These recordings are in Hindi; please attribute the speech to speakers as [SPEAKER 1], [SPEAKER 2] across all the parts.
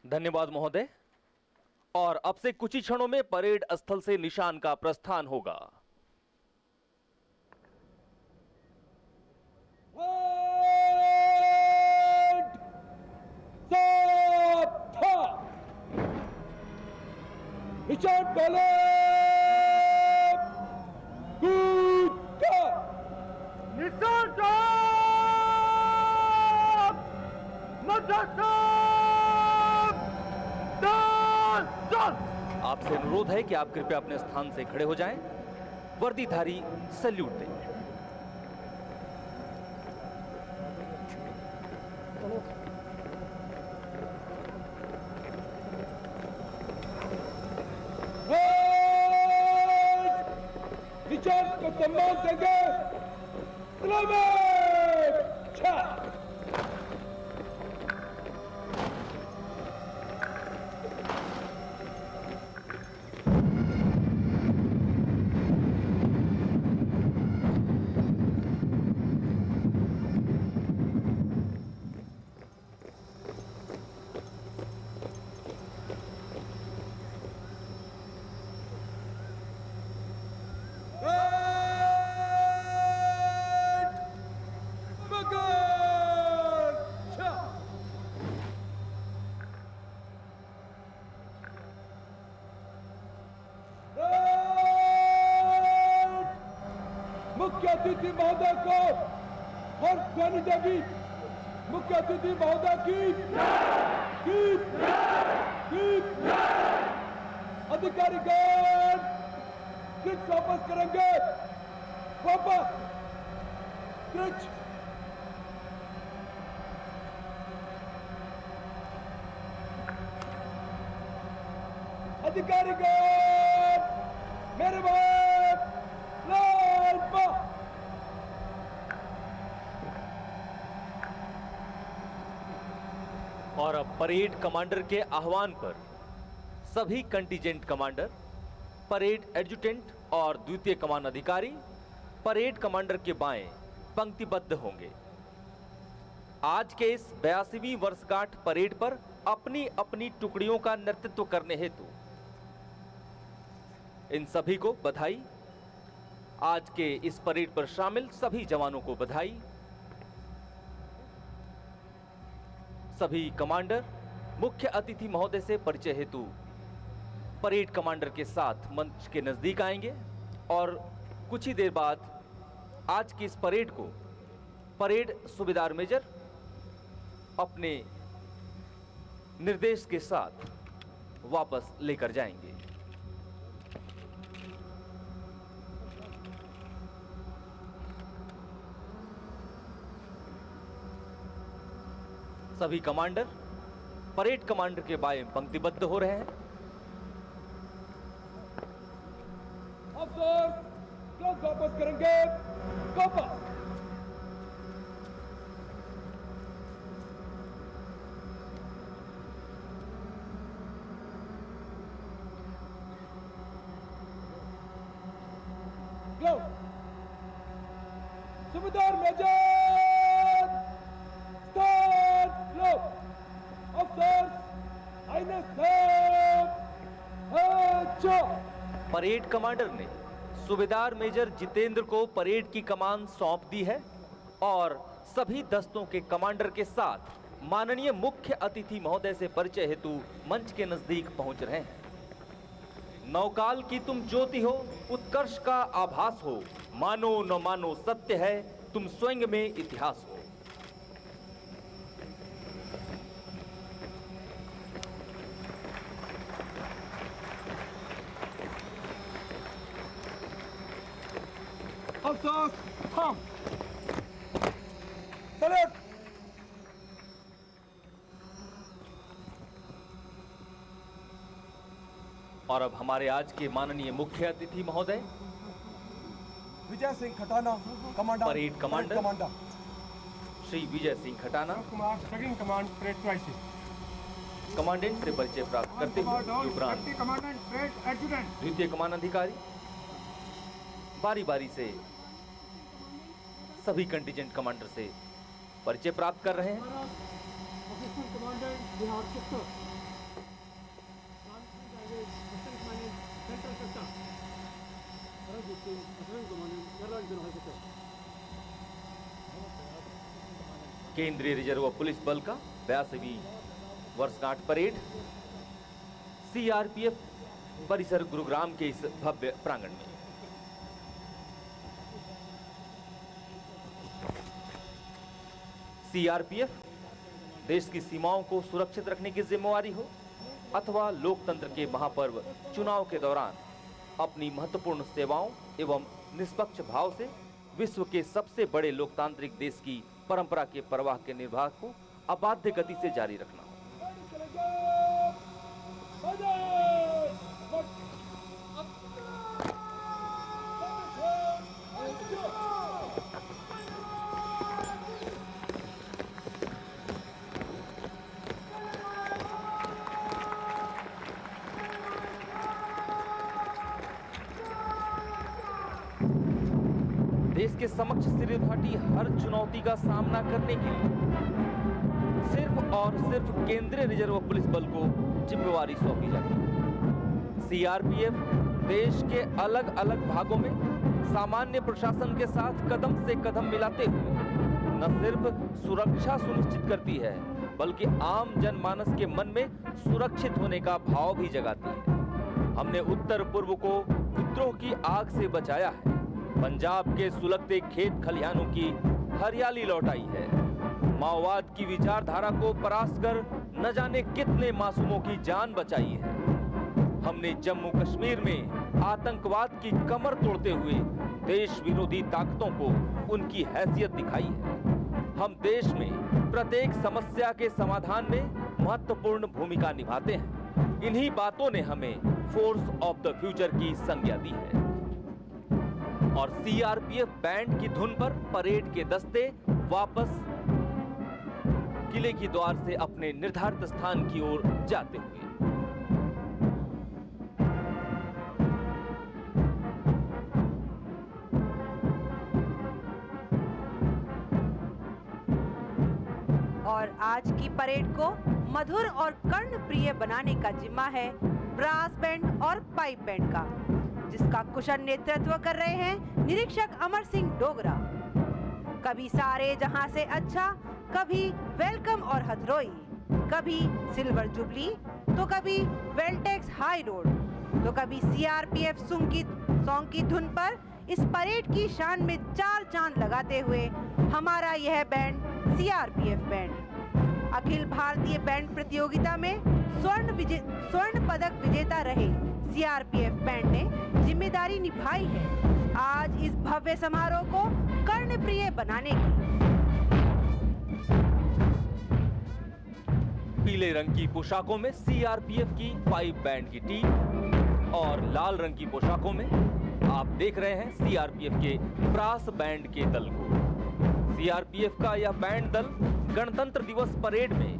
[SPEAKER 1] धन्यवाद महोदय। और अब से कुछ ही क्षणों में परेड स्थल से निशान का प्रस्थान होगा।
[SPEAKER 2] निशान पहले निशान
[SPEAKER 1] आपसे अनुरोध है कि आप कृपया अपने स्थान से खड़े हो जाएं। वर्दीधारी सैल्यूट दें।
[SPEAKER 2] निशान को सम्मान देंगे। मुख्य अतिथि महोदय को और ध्वनि देवी। मुख्य अतिथि महोदय की अधिकारीगण क्रिच वापस करेंगे। वापस क्रिच। अधिकारीगण मेरे बात लाल पा।
[SPEAKER 1] और अब परेड कमांडर के आह्वान पर सभी कंटीजेंट कमांडर, परेड एडजुटेंट और द्वितीय कमान अधिकारी परेड कमांडर के बाएं पंक्तिबद्ध होंगे। आज के इस 82वीं वर्षगांठ परेड पर अपनी अपनी टुकड़ियों का नेतृत्व करने हेतु इन सभी को बधाई। आज के इस परेड पर शामिल सभी जवानों को बधाई। सभी कमांडर मुख्य अतिथि महोदय से परिचय हेतु परेड कमांडर के साथ मंच के नजदीक आएंगे और कुछ ही देर बाद आज की इस परेड को परेड सूबेदार मेजर अपने निर्देश के साथ वापस लेकर जाएंगे। सभी कमांडर परेड कमांडर के बाएं पंक्तिबद्ध हो रहे हैं।
[SPEAKER 2] अफसर क्लास वापस करेंगे। वापस। सूबेदार मेजर
[SPEAKER 1] परेड कमांडर ने सूबेदार मेजर जितेंद्र को परेड की कमान सौंप दी है और सभी दस्तों के कमांडर के साथ माननीय मुख्य अतिथि महोदय से परिचय हेतु मंच के नजदीक पहुंच रहे हैं। नौकाल की तुम ज्योति हो, उत्कर्ष का आभास हो, मानो न मानो सत्य है, तुम स्वयं में इतिहास हो।
[SPEAKER 2] अफसोस हम सैल्यूट।
[SPEAKER 1] और अब हमारे आज के माननीय मुख्य अतिथि महोदय
[SPEAKER 2] Vijay Singh Khatana, commander
[SPEAKER 1] parade commander
[SPEAKER 2] commander
[SPEAKER 1] Shri Vijay Singh Khatana
[SPEAKER 2] Kumar, second command parade crisis
[SPEAKER 1] commandant से परिचय प्राप्त करते हुए उपरांत
[SPEAKER 2] कमांडेंट परेड एडजुटेंट
[SPEAKER 1] द्वितीय कमान अधिकारी बारी बारी से सभी कंटीजेंट कमांडर से परिचय प्राप्त कर रहे हैं।
[SPEAKER 2] असिस्टेंट कमांडेंट बिहार सेक्टर
[SPEAKER 1] केंद्रीय रिजर्व पुलिस बल का 82वीं वर्षगांठ परेड सीआरपीएफ परिसर गुरुग्राम के इस भव्य प्रांगण में। सीआरपीएफ देश की सीमाओं को सुरक्षित रखने की जिम्मेवारी हो अथवा लोकतंत्र के महापर्व चुनाव के दौरान अपनी महत्वपूर्ण सेवाओं एवं निष्पक्ष भाव से विश्व के सबसे बड़े लोकतांत्रिक देश की परंपरा के प्रवाह के निर्वाह को अबाध्य गति से जारी रखना हो। देश के समक्ष सिर उठाती हर चुनौती का सामना करने के लिए सिर्फ और सिर्फ केंद्रीय रिजर्व पुलिस बल को जिम्मेवारी सौंपी जाती है। सीआरपीएफ देश के अलग अलग भागों में सामान्य प्रशासन के साथ कदम से कदम मिलाते हुए न सिर्फ सुरक्षा सुनिश्चित करती है बल्कि आम जनमानस के मन में सुरक्षित होने का भाव भी जगाती है। हमने उत्तर पूर्व को विद्रोह की आग से बचाया है, पंजाब के सुलगते खेत खलिहानों की हरियाली लौटाई है, माओवाद की विचारधारा को परास्त कर न जाने कितने मासूमों की जान बचाई है। हमने जम्मू कश्मीर में आतंकवाद की कमर तोड़ते हुए देश विरोधी ताकतों को उनकी हैसियत दिखाई है। हम देश में प्रत्येक समस्या के समाधान में महत्वपूर्ण भूमिका निभाते हैं। इन्हीं बातों ने हमें फोर्स ऑफ द फ्यूचर की संज्ञा दी है। और सीआरपीएफ बैंड की धुन पर परेड के दस्ते वापस किले की द्वार से अपने निर्धारित स्थान की ओर जाते हुए।
[SPEAKER 3] और आज की परेड को मधुर और कर्णप्रिय बनाने का जिम्मा है ब्रास बैंड और पाइप बैंड का, जिसका कुशल नेतृत्व कर रहे हैं निरीक्षक अमर सिंह डोगरा। कभी सारे जहां से अच्छा, कभी वेलकम और हथरोई, कभी सिल्वर जुबली, तो कभी वेल्टेक्स हाई रोड, तो कभी सीआरपीएफ सॉन्ग की धुन पर इस परेड की शान में चार चांद लगाते हुए हमारा यह band CRPF band Akhil Bharatiya band प्रतियोगिता में स्वर्ण पदक विजेता रहे सीआरपीएफ बैंड ने जिम्मेदारी निभाई है आज इस भव्य समारोह को कर्णप्रिय बनाने की।
[SPEAKER 1] पीले रंग की पोशाकों में सीआरपीएफ की पाइप बैंड की टीम और लाल रंग की पोशाकों में आप देख रहे हैं सीआरपीएफ के ब्रास बैंड के दल को। सीआरपीएफ का यह बैंड दल गणतंत्र दिवस परेड में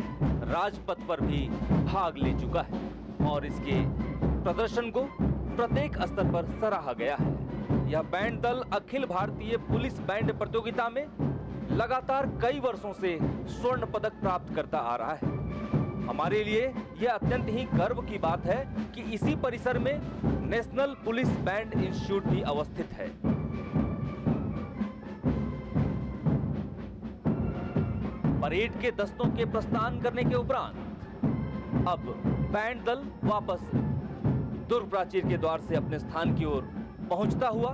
[SPEAKER 1] राजपथ पर भी भाग ले चुका है और इसके प्रदर्शन को प्रत्येक स्तर पर सराहा गया है। यह बैंड दल अखिल भारतीय पुलिस बैंड प्रतियोगिता में लगातार कई वर्षों से स्वर्ण पदक प्राप्त करता आ रहा है। हमारे लिए यह अत्यंत ही गर्व की बात है कि इसी परिसर में नेशनल पुलिस बैंड इंस्टीट्यूट भी अवस्थित है। परेड के दस्तों के प्रस्थान करने के उपरांत अब बैंड दल वापस दुर्ग प्राचीर के द्वार से अपने स्थान की ओर पहुंचता हुआ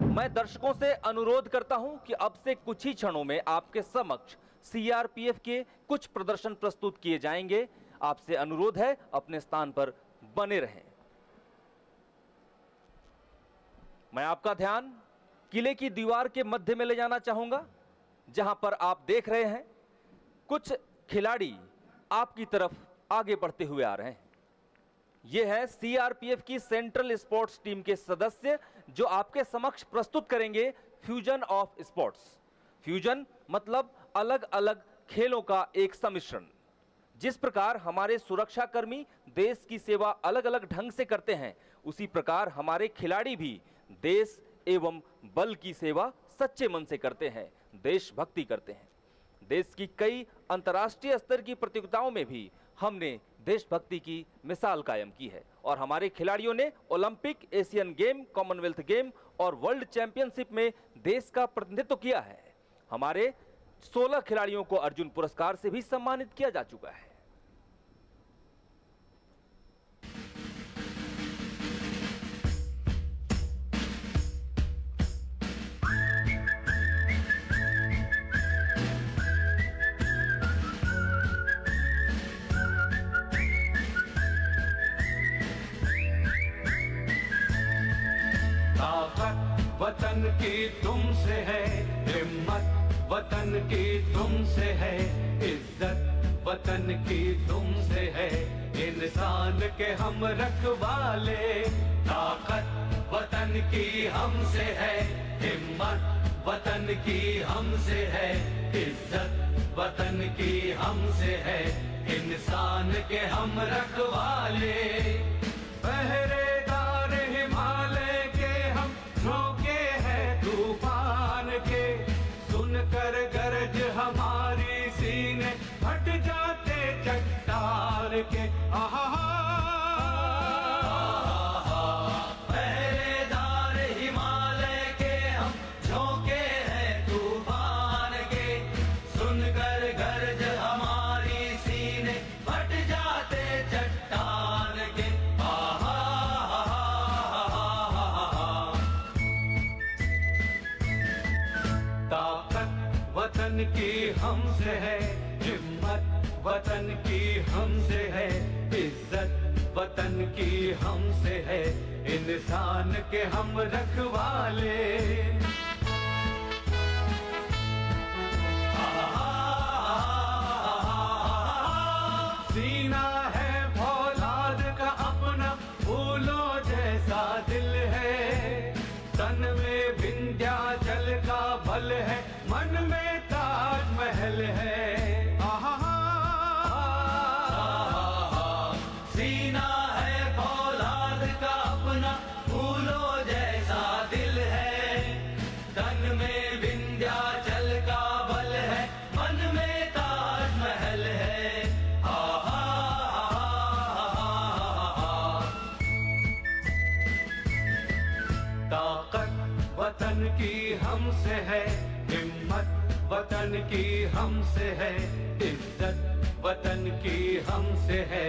[SPEAKER 1] मैं दर्शकों से अनुरोध करता हूं कि अब से कुछ ही क्षणों में आपके समक्ष सीआरपीएफ के कुछ प्रदर्शन प्रस्तुत किए जाएंगे। आपसे अनुरोध है अपने स्थान पर बने रहें। मैं आपका ध्यान किले की दीवार के मध्य में ले जाना चाहूंगा, जहां पर आप देख रहे हैं कुछ खिलाड़ी आपकी तरफ आगे बढ़ते हुए आ रहे हैं। ये है सीआरपीएफ की सेंट्रल स्पोर्ट्स टीम के सदस्य जो आपके समक्ष प्रस्तुत करेंगे फ्यूजन ऑफ स्पोर्ट्स। फ्यूजन मतलब अलग अलग खेलों का एक सम्मिश्रण। जिस प्रकार हमारे सुरक्षाकर्मी देश की सेवा अलग अलग ढंग से करते हैं, उसी प्रकार हमारे खिलाड़ी भी देश एवं बल की सेवा सच्चे मन से करते हैं, देशभक्ति करते हैं। देश की कई अंतर्राष्ट्रीय स्तर की प्रतियोगिताओं में भी हमने देशभक्ति की मिसाल कायम की है और हमारे खिलाड़ियों ने Olympic, Asian game, Commonwealth game और वर्ल्ड चैंपियनशिप में देश का प्रतिनिधित्व किया है। हमारे 16 खिलाड़ियों को अर्जुन पुरस्कार से भी सम्मानित किया जा चुका है।
[SPEAKER 4] वतन की तुमसे है, हिम्मत वतन की तुमसे है, इज्जत वतन की तुमसे है, इंसान के हम रखवाले। ताकत वतन की हमसे है, हिम्मत वतन की हमसे है, इज्जत वतन की हमसे है, इंसान के हम रखवाले। पहरेदार हिमालय के हम झोंके हैं तूफान के, सुनकर गरज हमारी सीने फट जाते चट्टान के। पहरेदार हिमालय के हम झोंके हैं तूफान के, सुनकर गरज हमारी सीने फट जाते चट्टान के। ताकत वतन की हमसे है, हिम्मत वतन की हमसे है, इज्जत वतन की हमसे है, इंसान के हम रखवाले। सीना है फौलाद का अपना, फूलों जैसा दिल है, तन में विंध्याचल का बल है, मन में ताजमहल है। सीना है फौलाद का अपना, फूलों जैसा दिल है, तन में विंध्याचल का बल है, मन में ताजमहल है। ताकत वतन की हमसे है, हिम्मत वतन की हमसे है, इज्जत वतन की हमसे है,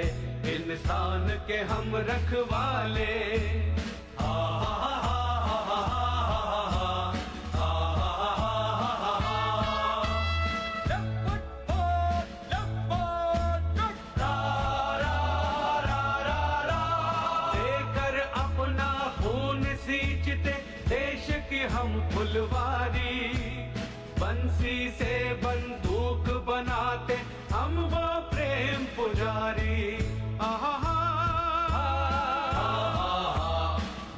[SPEAKER 4] इंसान के हम रखवाले। देकर अपना खून सींचते देश की हम फुलवारी, बंसी से बंदूक बनाते हम वो प्रेम पुजारी।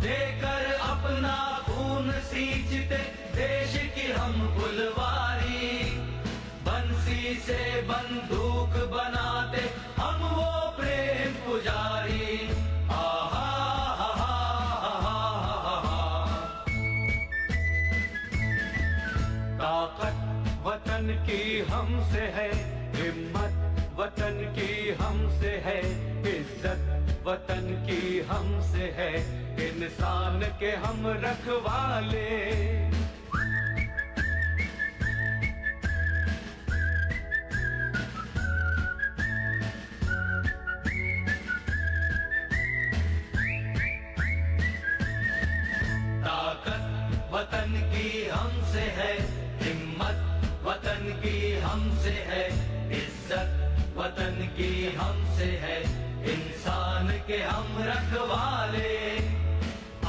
[SPEAKER 4] देकर अपना खून सींचते देश की हम फुलवारी, बंसी से बंदूक बनाते हम वो प्रेम पुजारी। ताकत वतन की हमसे है, हिम्मत वतन की हमसे है, इज्जत वतन की हमसे है, इंसान के हम रखवाले। ताकत वतन की हमसे है, हिम्मत वतन की हमसे है, इज्जत वतन की हमसे है, इंसान के हम रखवाले।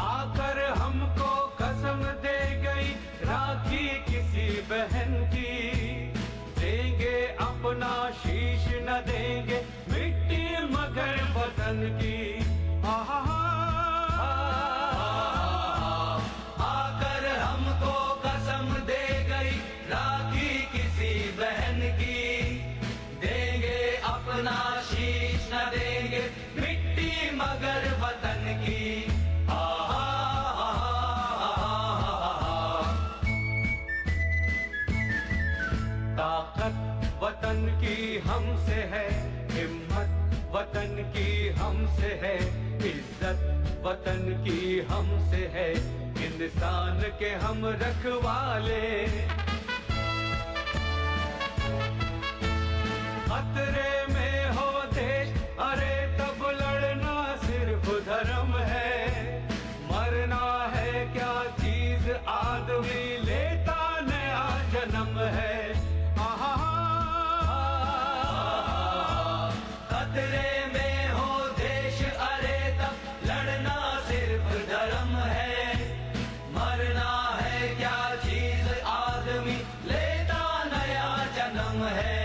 [SPEAKER 4] आकर हमको कसम दे गई राखी किसी बहन की, देंगे अपना शीश न देंगे मिट्टी मगर वतन की। आकर हमको कसम दे गई राखी किसी बहन की, देंगे अपना शीश न देंगे मिट्टी मगर वतन की। ताकत वतन की हमसे है, हिम्मत वतन वतन की हमसे है इज्जत, वतन की हमसे है इंसान के हम रखवाले। खतरे में हो देश अरे तब लड़ना सिर्फ धर्म है, मरना है क्या चीज आदमी लेता नया जन्म है। खतरे में हो देश अरे तब लड़ना सिर्फ धर्म है, मरना है क्या चीज आदमी लेता नया जन्म है।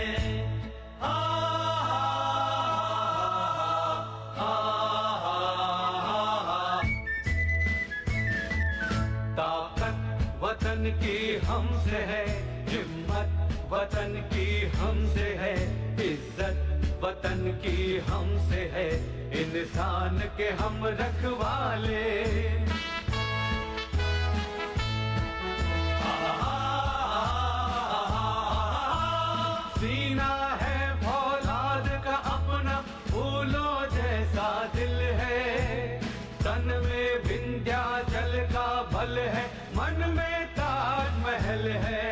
[SPEAKER 4] ताकत वतन की हमसे है, हिम्मत वतन की हमसे है, इज्जत वतन की हमसे है, इंसान के हम रखवाले। सीना है फौलाद का अपना, फूलों जैसा दिल है, तन में विंध्याचल का बल है, मन में ताजमहल है।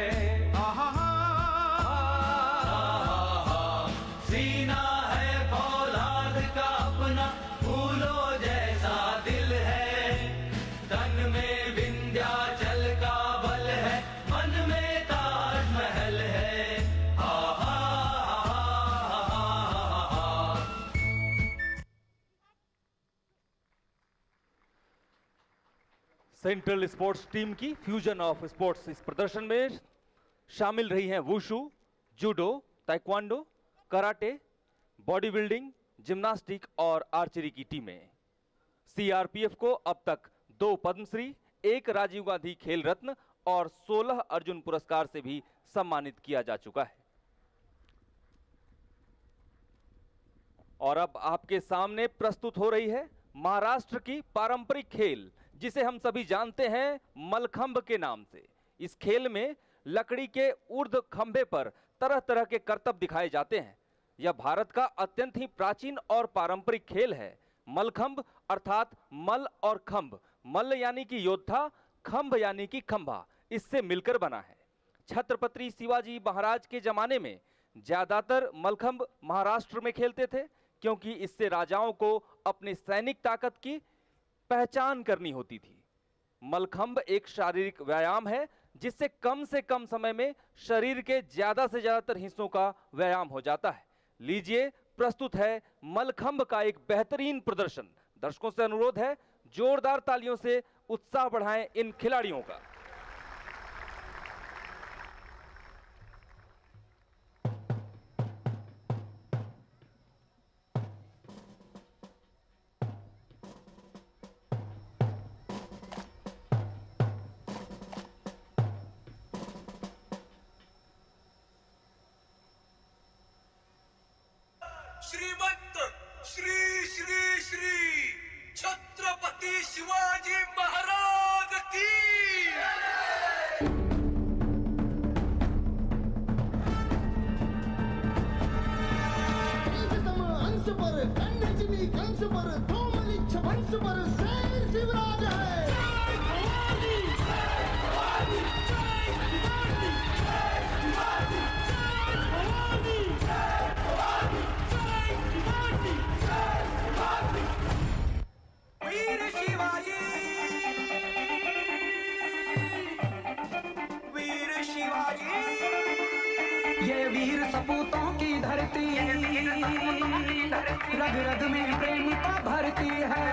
[SPEAKER 4] सीना है फौलाद का अपना, फूलों जैसा दिल है, तन में विंध्याचल का बल है, मन में ताजमहल है।
[SPEAKER 1] सेंट्रल स्पोर्ट्स टीम की फ्यूजन ऑफ स्पोर्ट्स इस प्रदर्शन में शामिल रही हैं wushu, judo, taekwondo, karate, body building, gymnastic और आर्चरी की टीमें। सीआरपीएफ को अब तक 2 पद्मश्री, 1 राजीव गांधी खेल रत्न और 16 अर्जुन पुरस्कार से भी सम्मानित किया जा चुका है। और अब आपके सामने प्रस्तुत हो रही है महाराष्ट्र की पारंपरिक खेल, जिसे हम सभी जानते हैं मलखंब के नाम से। इस खेल में लकड़ी के ऊर्ध्व खंभे पर तरह तरह के करतब दिखाए जाते हैं। यह भारत का अत्यंत ही प्राचीन और पारंपरिक खेल है। मलखंब अर्थात मल और खंभ, मल यानी कि योद्धा, खंभ यानी कि खंभा, इससे मिलकर बना है। छत्रपति शिवाजी महाराज के जमाने में ज्यादातर मलखंब महाराष्ट्र में खेलते थे, क्योंकि इससे राजाओं को अपनी सैनिक ताकत की पहचान करनी होती थी। मलखंब एक शारीरिक व्यायाम है, जिससे कम समय में शरीर के ज्यादा से ज्यादातर हिस्सों का व्यायाम हो जाता है। लीजिए, प्रस्तुत है मलखंब का एक बेहतरीन प्रदर्शन। दर्शकों से अनुरोध है, जोरदार तालियों से उत्साह बढ़ाएं इन खिलाड़ियों का।
[SPEAKER 5] श्रीमंत श्री श्री श्री छत्रपति शिवाजी महाराज की।
[SPEAKER 6] अंश पर कन्नजनी कंस पर तोमलिच्छ वंश पर शेर शिवराज है।
[SPEAKER 5] वीर शिवाजी, वीर शिवाजी,
[SPEAKER 7] ये वीर सपूतों की धरती, रग रग में प्रेम का भरती है।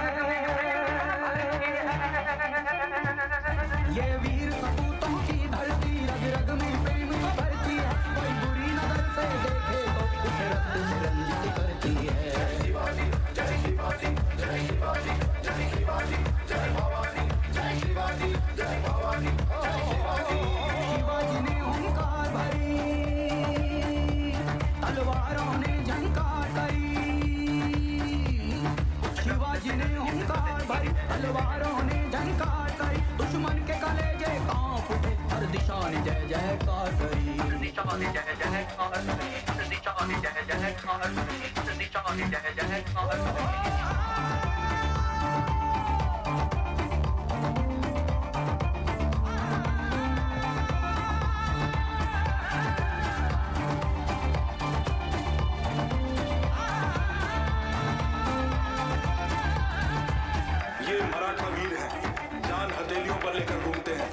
[SPEAKER 7] ये वीर सपूतों की धरती, रग रग में प्रेम का भरती है। कोई बुरी नजर से देखे तो उस रक्त में रंजित करती है। जय शिवाजी, जय शिवाजी, जय शिवाजी, जय शिवाजी, जय भवानी, जय शिवाजी, जय भवानी, जय शिवाजी। शिवाजी ने हुंकार भरी, तलवारों ने झंकार करी। शिवाजी ने हुंकार भरी तलवारों ने झनकार करी दुश्मन के कलेजे कांप उठे हर दिशा ने जय जयकार करी हर दिशा ने जय जयकार करी हर दिशा ने जय जयकार करी हर दिशा ने जय जयकार करी
[SPEAKER 8] मराठा वीर हैं, जान हथेलियों पर लेकर घूमते हैं।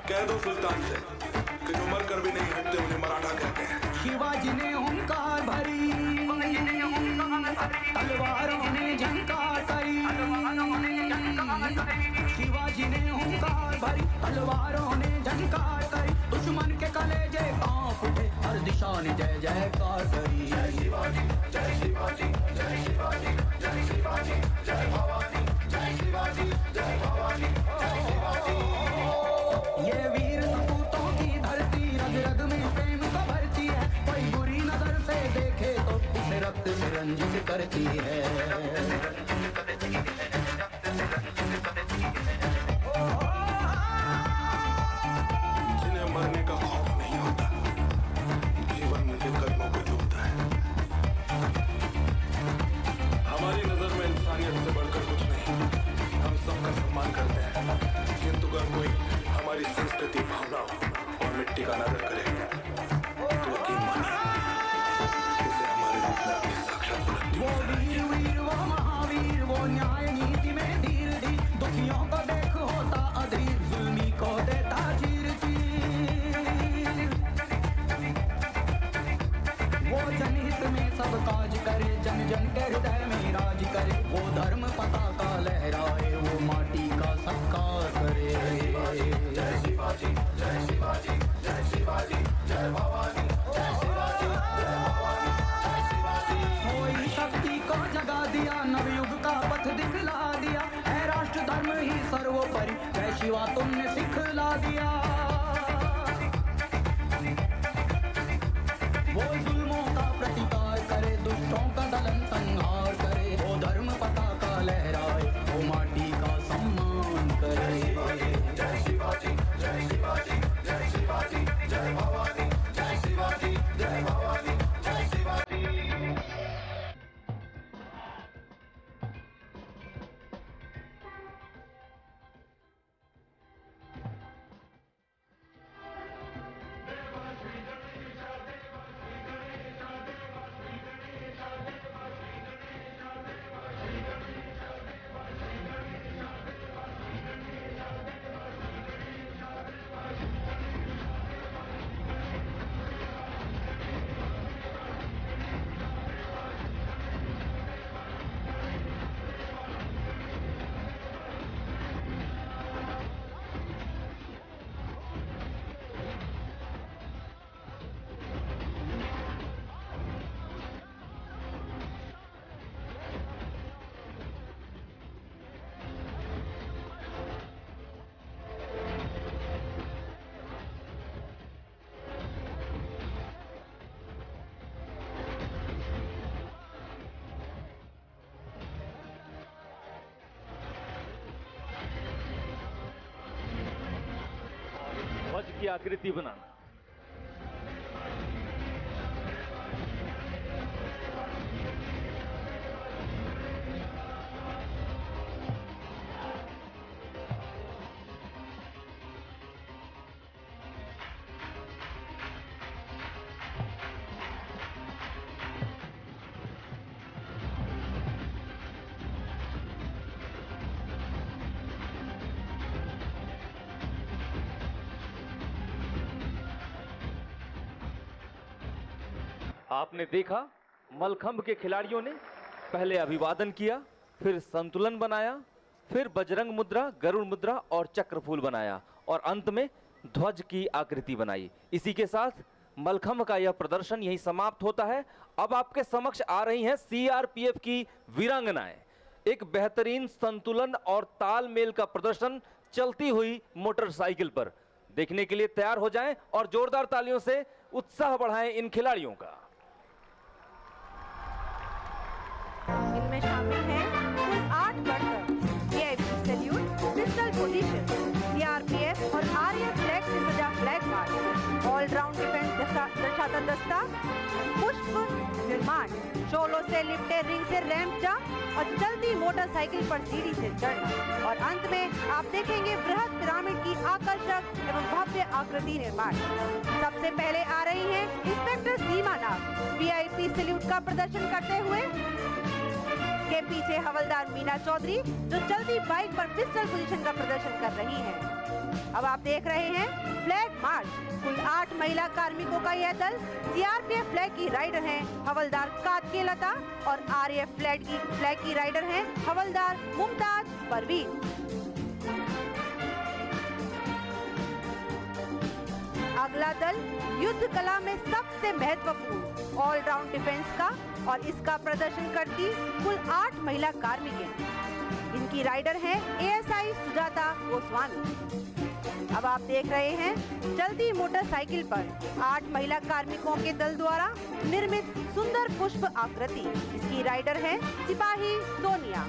[SPEAKER 8] कह दो सुल्तान से कि जो मर कर भी नहीं हटते उन्हें मराठा कहते हैं।
[SPEAKER 7] शिवाजी ने हुंकार भरी तलवारों ने झंकार करी शिवाजी ने हुंकार भरी तलवारों ने झंकार करी दुश्मन के कलेजे कांप उठे हर दिशा ने जय जयकार करी जय शिवाजी जय शिवाजी जय शिवाजी जय शिवाजी जय भवानी जय शिवाजी जय भवानी जय शिवाजी। ये वीर सपूतों की धरती रग रग में प्रेम का भरती है कोई बुरी नजर से देखे तो उसे रक्त से रंजित करती है।
[SPEAKER 8] जिन्हें मरने का खौफ नहीं होता जीवन उनके कदमों को चूमता है। हमारी नजर में इंसानियत से बढ़कर कुछ नहीं, हम सबका सम्मान करते हैं। किंतु अगर कोई हमारी संस्कृति भावनाओं और मिट्टी का अनादर करे तो यकीन मानिए उसे हमारे रूप में अपनी साक्षात बुलंदी
[SPEAKER 7] वो वीर वीर वो महावीर वो न्याय नीति में धीर धी दुखियों को देख होता अधीर जुल्मी को देता चीर चीर वो जनहित में सब काज करे जन जन के हृदय में राज करे वो धर्म पताका लहराए वो माटी का सत्कार करे जय शिवाजी जय शिवाजी जय शिवाजी जय भवानी जय शिवाजी जय भवानी जय शिवाजी। कोई शक्ति को जगा दिया नवयुग का पथ दिखला दिया है राष्ट्र धर्म ही सर्वोपरि जय शिवा तुमने सिखला दिया। वो जुल्मों का प्रतिकार करे दुष्टों का दलन संहार करे वो धर्म पताका लहराए वो माटी का सम्मान करे जय शिवाजी जय शिवाजी जय शिवाजी जय भवानी जय शिवाजी जय भवानी जय शिवाजी।
[SPEAKER 1] ध्वज की आकृति बनाना। आपने देखा मलखंभ के खिलाड़ियों ने पहले अभिवादन किया, फिर संतुलन बनाया, फिर बजरंग मुद्रा, गरुड़ मुद्रा और चक्रफूल बनाया और अंत में ध्वज की आकृति बनाई। इसी के साथ मलखंभ का यह प्रदर्शन यहीं समाप्त होता है। अब आपके समक्ष आ रही हैं सीआरपीएफ की वीरांगनाएं। एक बेहतरीन संतुलन और तालमेल का प्रदर्शन चलती हुई मोटरसाइकिल पर देखने के लिए तैयार हो जाएं और जोरदार तालियों से उत्साह बढ़ाएं इन खिलाड़ियों का।
[SPEAKER 3] इनमें शामिल हैं कुल 8 बढ़कर। ये सजाता दस्ता, पुष्प निर्माण, शोलों से लिपटे रिंग से रैंप जंप और चलती मोटरसाइकिल पर सीढ़ी से चढ़ना। और अंत में आप देखेंगे बृहद पिरामिड की आकर्षक एवं भव्य आकृति निर्माण। सबसे पहले आ रही हैं इंस्पेक्टर सीमा नाग वीआईपी सैल्यूट का प्रदर्शन करते हुए। के पीछे हवलदार मीना चौधरी जो चलती बाइक पर पिस्टल पोजीशन का प्रदर्शन कर रही हैं। अब आप देख रहे हैं फ्लैग मार्च। कुल 8 महिला कार्मिकों का यह दल सीआरपीएफ फ्लैग की राइडर हैं हवलदार कातके लता और आरएएफ फ्लैग की राइडर हैं हवलदार मुमताज परवीन। अगला दल युद्ध कला में सबसे महत्वपूर्ण ऑलराउंड डिफेंस का और इसका प्रदर्शन करती कुल 8 महिला कार्मिकें। इनकी राइडर हैं एएसआई सुजाता गोस्वामी। अब आप देख रहे हैं चलती मोटरसाइकिल पर 8 महिला कार्मिकों के दल द्वारा निर्मित सुंदर पुष्प आकृति। इसकी राइडर है सिपाही सोनिया।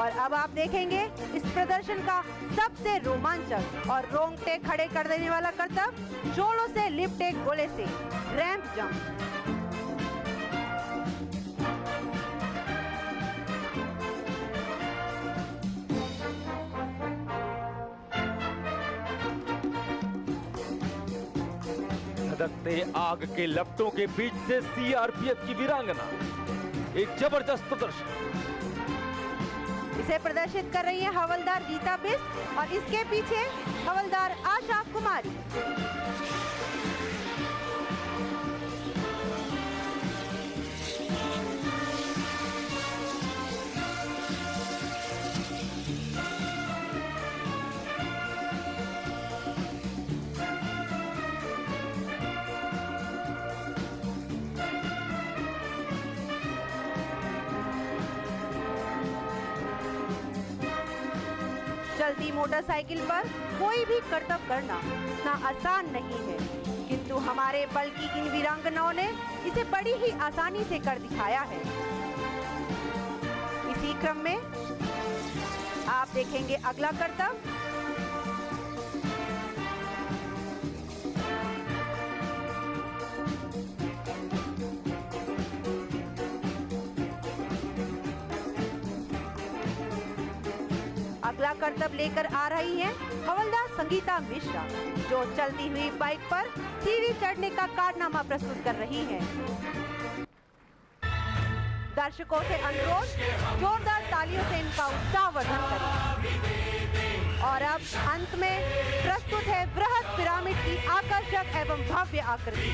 [SPEAKER 3] और अब आप देखेंगे इस प्रदर्शन का सबसे रोमांचक और रोंगटे खड़े कर देने वाला करतब, शोलों से लिपटे गोले से रैंप जंप।
[SPEAKER 1] धधकते आग के लपटों के बीच से सीआरपीएफ की वीरांगना, एक जबरदस्त प्रदर्शन।
[SPEAKER 3] इसे प्रदर्शित कर रही है हवलदार गीता बिस्ट और इसके पीछे हवलदार आशा कुमारी। चलती मोटरसाइकिल पर कोई भी करतब करना इतना आसान नहीं है, किंतु हमारे बल की इन वीरांगनाओं ने इसे बड़ी ही आसानी से कर दिखाया है। इसी क्रम में आप देखेंगे अगला करतब। अगला करतब लेकर आ रही हैं हवलदार संगीता मिश्रा जो चलती हुई बाइक पर सीढ़ी चढ़ने का कारनामा प्रस्तुत कर रही हैं। दर्शकों से अनुरोध, जोरदार तालियों से इनका उत्साहवर्धन करें। और अब अंत में प्रस्तुत है बृहद पिरामिड की आकर्षक एवं भव्य आकृति।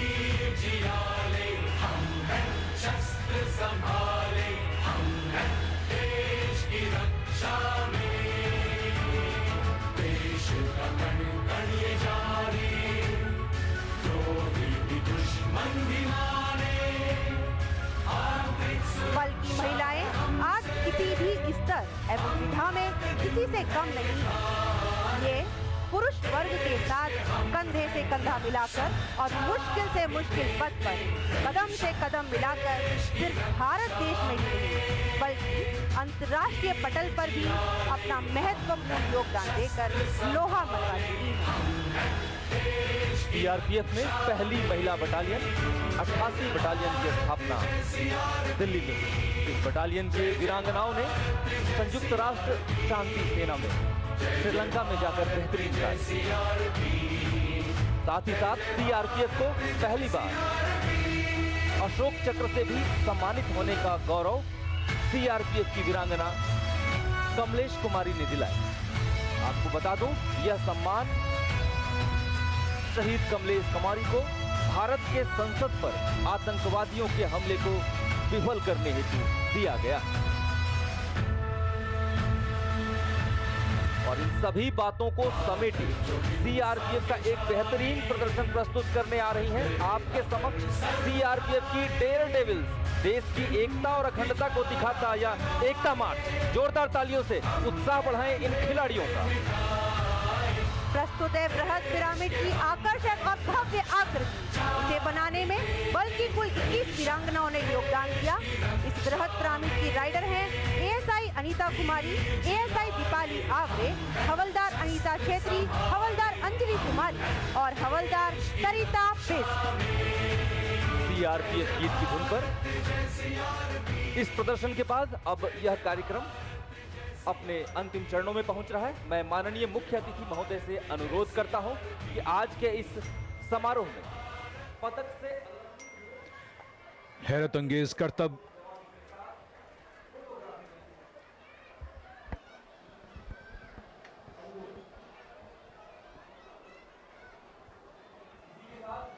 [SPEAKER 3] बल की महिलाएं आज किसी भी स्तर एवं विधा में किसी से कम नहीं है। ये पुरुष वर्ग के साथ कंधे से कंधा मिलाकर और मुश्किल से मुश्किल पथ पर कदम से कदम मिलाकर सिर्फ भारत देश में ही नहीं बल्कि अंतर्राष्ट्रीय पटल पर भी अपना महत्वपूर्ण योगदान देकर लोहा मनवा चुकी है।
[SPEAKER 1] सीआरपीएफ में पहली महिला बटालियन 88 बटालियन की स्थापना दिल्ली में हुई। इस बटालियन के वीरांगनाओं ने संयुक्त राष्ट्र शांति सेना में श्रीलंका में जाकर बेहतरीन कार्य किया। साथ ही साथ सीआरपीएफ को पहली बार अशोक चक्र से भी सम्मानित होने का गौरव सीआरपीएफ की वीरांगना कमलेश कुमारी ने दिलाया। आपको बता दूं, यह सम्मान शहीद कमलेश कुमारी को भारत के संसद पर आतंकवादियों के हमले को विफल करने हेतु दिया गया। और इन सभी बातों को समेटे सीआरपीएफ का एक बेहतरीन प्रदर्शन प्रस्तुत करने आ रही हैं आपके समक्ष सीआरपीएफ की डेयर डेविल्स। देश की एकता और अखंडता को दिखाता या एकता मार्च। जोरदार तालियों से उत्साह बढ़ाएं इन खिलाड़ियों का।
[SPEAKER 3] प्रस्तुत है बृहद पिरामिड की आकर्षक और भव्य आकृति। इसे बनाने में बल की कुल 21 वीरांगनाओं ने योगदान दिया। इस बृहद पिरामिड की राइडर हैं एएसआई अनीता कुमारी, एएसआई दीपाली आवरे, हवलदार अनीता छेत्री, हवलदार अंजलि कुमारी और हवलदार सरिता बिष्ट।
[SPEAKER 1] सीआरपीएफ गीत की धुन पर इस प्रदर्शन के बाद अब यह कार्यक्रम अपने अंतिम चरणों में पहुंच रहा है। मैं माननीय मुख्य अतिथि महोदय से अनुरोध करता हूं कि आज के इस समारोह में पदक से
[SPEAKER 2] हैरत अंगेज करतब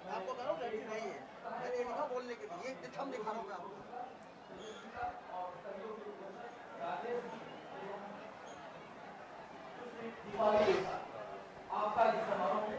[SPEAKER 6] आपको करो रेडी नहीं है, मैं रेडी था बोलने के लिए, ये थम दिखा रहा हूँ मैं आपको।
[SPEAKER 1] आपका इस समारोह में